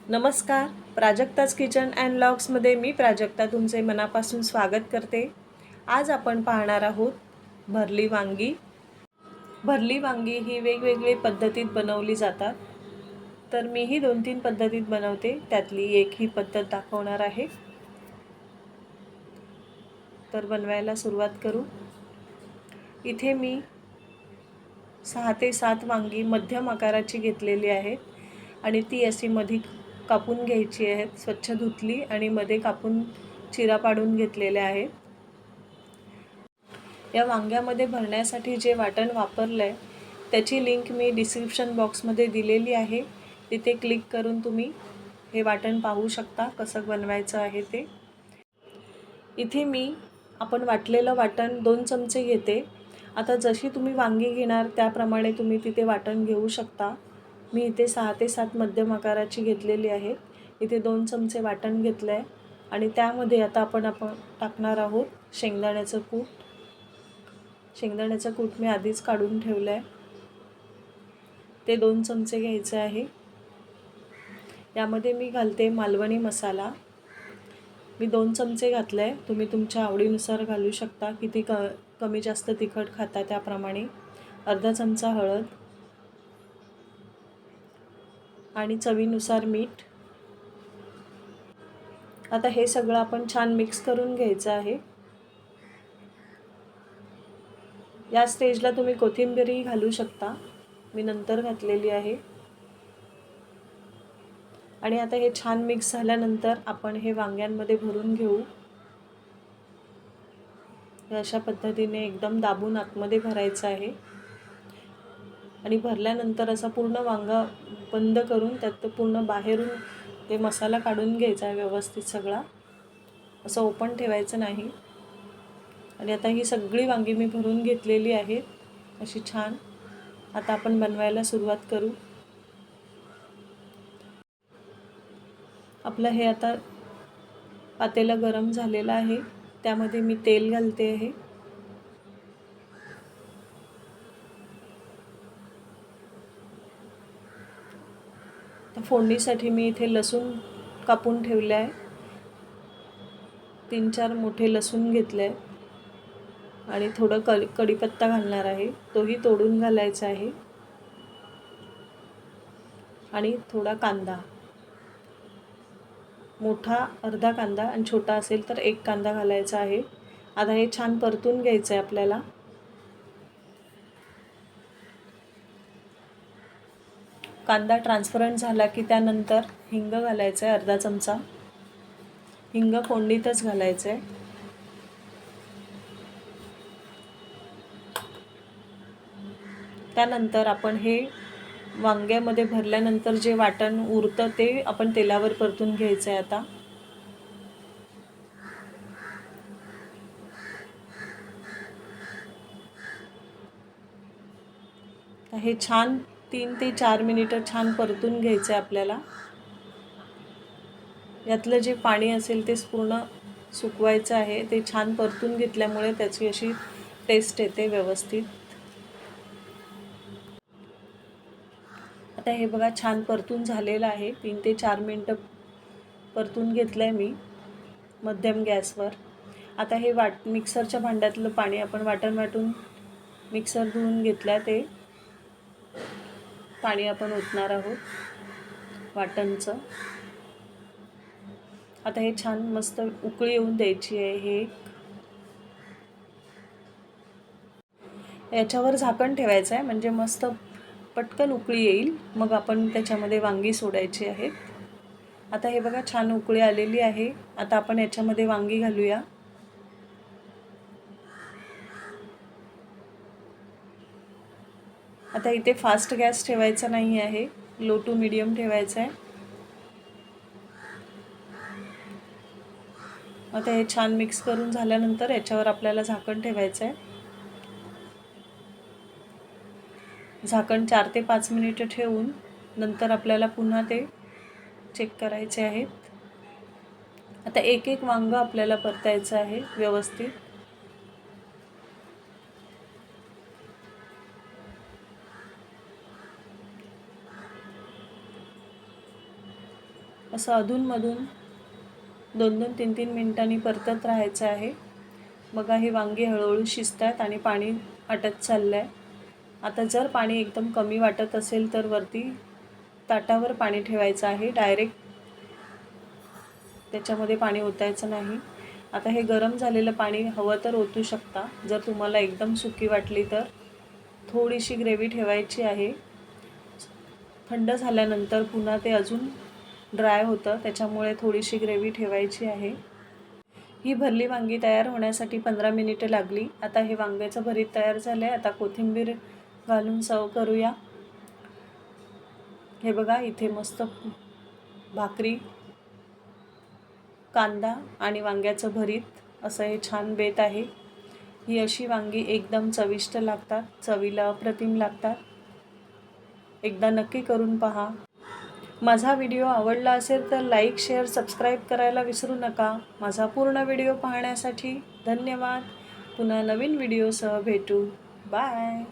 नमस्कार. Prajakta's kitchen and व्लॉग्समध्ये मी प्राजक्ता तुमचे मनापासून स्वागत करते. आज आपण पाहणार आहोत भरली वांगी. भरली वांगी ही वेगवेगळी पद्धतीत बनवली जातात. तर मीही 2-3 पद्धतीत बनवते, त्यातली एक ही पद्धत दाखवणार आहे. तर बनवायला सुरुवात करू. इथे मी 6 ते 7 वांगी मध्यम आकाराची घेतलेली आहेत आणि ती अशी मध्ये कापून घ्यायची आहेत. स्वच्छ धुतली आणि मध्ये कापून चिरा पाडून घेतलेल्या आहेत. या वांग्यामध्ये भरण्यासाठी जे वाटण वापरलं आहे त्याची लिंक मी डिस्क्रिप्शन बॉक्समध्ये दिलेली आहे. तिथे क्लिक करून तुम्ही हे वाटण पाहू शकता कसं बनवायचं आहे ते. इथे मी आपण वाटलेलं वाटण 2 चमचे घेते. आता जशी तुम्ही वांगी घेणार त्याप्रमाणे तुम्ही तिथे वाटण घेऊ शकता. मी इथे 6 ते 7 मध्यम आकाराची घेतलेली आहेत. इथे 2 चमचे वाटण घेतलं आहे आणि त्यामध्ये आता आपण टाकणार आहोत शेंगदाण्याचं कूट. शेंगदाण्याचं कूट मी आधीच काढून ठेवलं आहे. ते 2 चमचे घ्यायचे आहे. यामध्ये मी घालते मालवणी मसाला. मी 2 चमचे घातले आहे. तुम्ही तुमच्या आवडीनुसार घालू शकता. किती कमी जास्त तिखट खाता त्याप्रमाणे. अर्धा चमचा हळद आणि चवीनुसार मीठ. आता हे सगळं आपण छान मिक्स करून घ्यायचं आहे. या स्टेजला तुम्ही कोथिंबीरही घालू शकता. मी नंतर घातलेली आहे. आणि आता हे छान मिक्स झाल्यानंतर आपण हे वांग्यांमध्ये भरून घेऊ. अशा पद्धतीने एकदम दाबून आतमध्ये भरायचं आहे आणि भरल्यानंतर असा पूर्ण वांगा बंद करून त्यात पूर्ण बाहेरून ते मसाला काढून घ्यायचा आहे व्यवस्थित सगळा. असं ओपन ठेवायचं नाही. आणि आता ही सगळी वांगी मी भरून घेतलेली आहेत अशी छान. आता आपण बनवायला सुरुवात करू. आपलं हे आता पातेलं गरम झालेलं आहे. त्यामध्ये मी तेल घालते आहे. तर फोडणीसाठी मी इथे लसूण कापून ठेवले आहे. 3-4 मोठे लसूण घेतले आहे आणि थोडं कढीपत्ता घालणार आहे. तोही तोडून घालायचा आहे आणि थोडा कांदा. मोठा अर्धा कांदा आणि छोटा असेल तर 1 कांदा घालायचा आहे. आता हे छान परतून घ्यायचं आहे आपल्याला. कांदा ट्रान्सपरंट झाला की त्यानंतर हिंग घालायचं आहे अर्धा चमचा. हिंग फोडणीतच घालायचं आहे. त्यानंतर आपण हे वांग्यामध्ये भरल्यानंतर जे वाटण उरतं ते आपण तेलावर परतून घ्यायचं आहे आता. हे छान 3 ते 4 मिनिटं छान परतून घ्यायचं आहे आपल्याला. यातलं जे पाणी असेल ते पूर्ण सुकवायचं आहे. ते छान परतून घेतल्यामुळे त्याची अशी टेस्ट येते व्यवस्थित. आता हे बघा छान परतून झालेलं आहे. 3 ते 4 मिनिटं परतून घेतलं आहे मी मध्यम गॅसवर. आता हे मिक्सरच्या भांड्यातलं पाणी आपण वाटून मिक्सर धुवून घेतलं ते पाणी आपण ओतणार आहोत वाटणचं. आता हे छान मस्त उकळी येऊन द्यायची आहे. हे याच्यावर झाकण ठेवायचं आहे म्हणजे मस्त पटकन उकळी येईल. मग आपण त्याच्यामध्ये वांगी सोडायची आहेत. आता हे बघा छान उकळी आलेली आहे. आता आपण याच्यामध्ये वांगी घालूया. आता इथे फास्ट गॅस ठेवायचा नाही आहे. लो टू मीडियम ठेवायचा आहे. आता हे छान मिक्स करून झाल्यानंतर याच्यावर आपल्याला झाकण ठेवायचं आहे. झाकण 4 ते 5 मिनिटं ठेवून नंतर आपल्याला पुन्हा ते चेक करायचे आहेत. आता एक एक वांगं आपल्याला परतायचं आहे व्यवस्थित. असं अधूनमधून 2-2, 3-3 मिनिटांनी परतत राहायचं आहे. बघा ही वांगी हळूहळू शिजतात आणि पाणी आटत चाललं आहे. आता जर पाणी एकदम कमी वाटत असेल तर वरती ताटावर पाणी ठेवायचं आहे. डायरेक्ट त्याच्यामध्ये पाणी ओतायचं नाही. आता हे गरम झालेलं पाणी हवं तर ओतू शकता. जर तुम्हाला एकदम सुकी वाटली तर थोडीशी ग्रेव्ही ठेवायची आहे. थंड झाल्यानंतर पुन्हा ते अजून ड्राय होतं, त्याच्यामुळे थोडीशी ग्रेव्ही ठेवायची आहे. ही भरली वांगी तयार होण्यासाठी 15 मिनिटे लागली. आता हे वांग्याचं भरीत तयार झालं आहे. आता कोथिंबीर घालून सर्व करूया. हे बघा इथे मस्त भाकरी, कांदा आणि वांग्याचं भरीत असं हे छान बेत आहे. ही अशी वांगी एकदम चविष्ट लागतात, चवीला अप्रतिम लागतात. एकदा नक्की करून पहा. माझा व्हिडिओ आवडला असेल तर लाईक, शेअर, सबस्क्राईब करायला विसरू नका. माझा पूर्ण व्हिडिओ पाहण्यासाठी धन्यवाद. पुन्हा नवीन व्हिडिओसह भेटू. बाय.